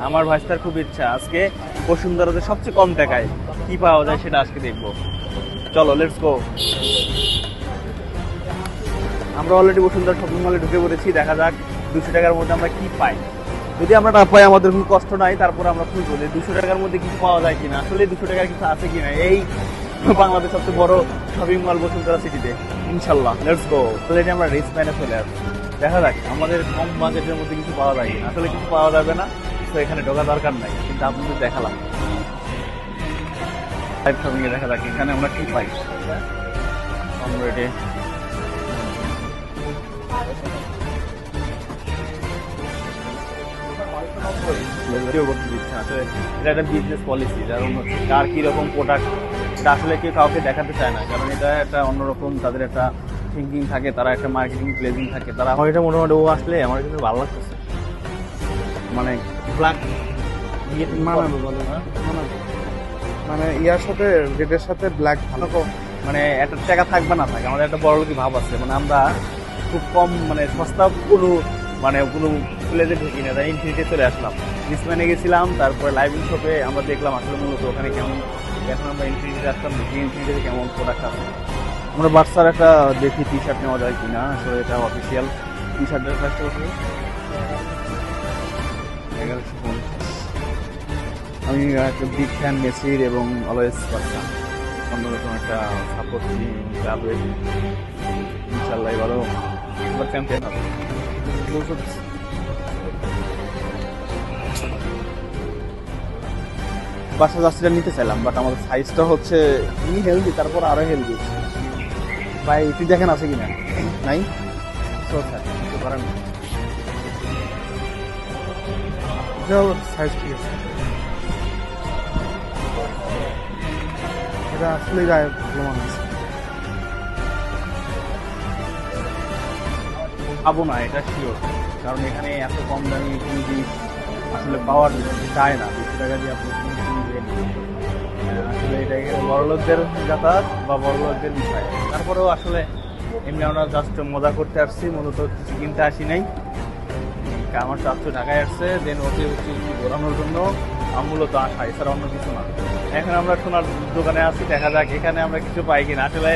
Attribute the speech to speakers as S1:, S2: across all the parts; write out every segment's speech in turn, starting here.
S1: আমার ভাইস্তার খুব ইচ্ছা আজকে বসুন্ধরাতে সবচেয়ে কম টাকায় কি পাওয়া যায় সেটা আজকে দেখবো। চলো লেটস গো। আমরা অলরেডি বসুন্ধরা শপিং মলে ঢুকে পড়েছি, দেখা যাক 200 টাকার মধ্যে আমরা কি পাই। যদি আমরা না পাই আমাদের কোনো কষ্ট নাই, তারপর আমরা খুঁজবো যে 200 টাকার মধ্যে কিছু পাওয়া যায় কিনা, আসলে 200 টাকার কিছু আছে কিনা এই বাংলাদেশ সবচেয়ে বড় শপিং মল বসুন্ধরা সিটিতে। ইনশাল্লাহ লেটস গো। অলরেডি আমরা রিস্ক ম্যানে চলে আসছি, দেখা যাক আমাদের কম বাজেটের মধ্যে কিছু পাওয়া যায় কিনা। আসলে কিছু পাওয়া যাবে না, তো এখানে ঢোকা দরকার নাই, কিন্তু আপনাদের দেখালাম লাইভ শপিং এ। দেখা যাক এখানে আমরা কি পাই। অলরেডি এটা একটা বিজনেস পলিসি, কারণ কার কিরকম প্রোডাক্ট এটা আসলে কেউ কাউকে দেখাতে চায় না, কারণ এটা একটা অন্যরকম তাদের একটা থিঙ্কিং থাকে, তারা একটা মার্কেটিং প্লেজিং থাকে তারা। আমার এটা মোটামুটি ও আসলে আমার কিন্তু ভালো লাগতেছে, মানে ব্ল্যাক
S2: মানানো বলে না, মানে ইয়ার সাথে রেডের সাথে ব্ল্যাক ভালো।
S1: মানে একটা টাকা থাকবে না থাকে, আমাদের একটা বড় লোকই ভাব আছে, মানে আমরা খুব কম মানে সস্তা কোনো প্লেজে ঢুকি না, তাই ইনফিনিটি চলে আসলাম। রিসম্যানে গেছিলাম, তারপরে লাইভিং শপে আমরা দেখলাম আসলে মূলত ওখানে কেমন। এখন আমরা ইনফিনিটিতে আসলাম, দেখি ইনফিনিটিতে কেমন প্রোডাক্ট আছে। আমরা বাচ্চার একটা দেখি টি শার্ট নেওয়া যায় কিনা, আসলে এটা অফিসিয়াল টি শার্টের প্রাইসটা হচ্ছে 1150। আমি একটা বিগ ফ্যান মেসির এবং অলওয়েজ বাচ্চা অন্যরকম একটা সাপোর্ট যাবে ইনশাল্লাহ। এবারও এবার চ্যাম্পিয়ন হবে। বাসা যাত্রীটা নিতে চাইলাম, বাট আমাদের সাইজটা হচ্ছে এমনি হেলদি, তারপর আরো হেলদি। ভাই তুই দেখেন আছে কিনা, নাই কিছু করেন না।
S2: সাইজ ঠিক আছে, এটা আসলে গায়ে ভালো মনে আছে।
S1: পাবো না এটা শিওর, কারণ এখানে এত কম দামি কোনো জিনিস আসলে পাওয়ার যায় না। 200 টাকা দিয়ে আপনি আসলে এটা বড়লোকদের যাতায়াত বা বড়লোকদের বিষয়। তারপরেও আসলে এমনি আমরা জাস্ট মজা করতে আসছি, মূলত কিছু কিনতে আসি নাই। আমার চাচ্ছু ঢাকায় আসছে, দেন ওকে হচ্ছে ঘোরানোর জন্য মূলত আসা, এছাড়া অন্য কিছু না। এখন আমরা সোনার দোকানে আসছি, দেখা যাক এখানে আমরা কিছু পাই কিনা। আসলে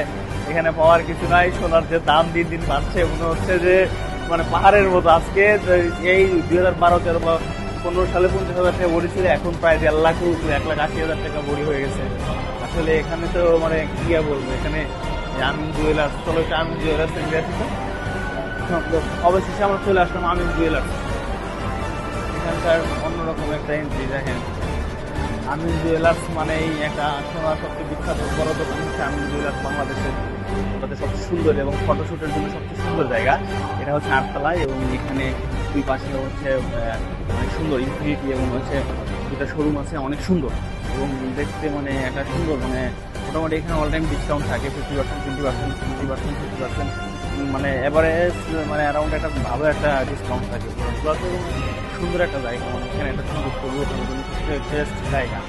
S1: এখানে পাওয়ার কিছু নাই, সোনার যে দাম দিন দিন বাড়ছে, মনে হচ্ছে যে মানে পাহাড়ের মতো। আজকে এই 2012-13 বা 15 সালে 50,000 টাকা বড়ি ছিল, এখন প্রায় 1.5 লাখ 1,80,000 টাকা বড়ি হয়ে গেছে। আসলে এখানে তো মানে কি বলবো, এখানে আমিন জুয়েলার্স, চলো একটা আমিন জুয়েলার্স অবশেষে আমরা চলে আসলাম আমিন জুয়েলার্স। এখানকার অন্যরকম একটা এন্ট্রি দেখেন। আমিন জুয়েলার্স মানেই একটা সোনার সবচেয়ে বিখ্যাত বড় দোকান হচ্ছে আমিন জুয়েলার্স, বাংলাদেশের তাদের সবচেয়ে সুন্দর এবং ফটোশুটের জন্য সবচেয়ে সুন্দর জায়গা। এটা হচ্ছে 8 তলায়, এবং এখানে দুই পাশে হচ্ছে অনেক সুন্দর ইনফিনিটি এবং হচ্ছে দুটা শোরুম আছে, অনেক সুন্দর এবং দেখতে মানে একটা সুন্দর, মানে মোটামুটি এখানে অল টাইম ডিসকাউন্ট থাকে 50%, 20%, 50%, 50%, মানে এভারেজ মানে অ্যারাউন্ড একটা ভালো একটা ডিসকাউন্ট থাকে। সুন্দর একটা জায়গা, মানে এখানে একটা সুন্দর বেস্ট জায়গা।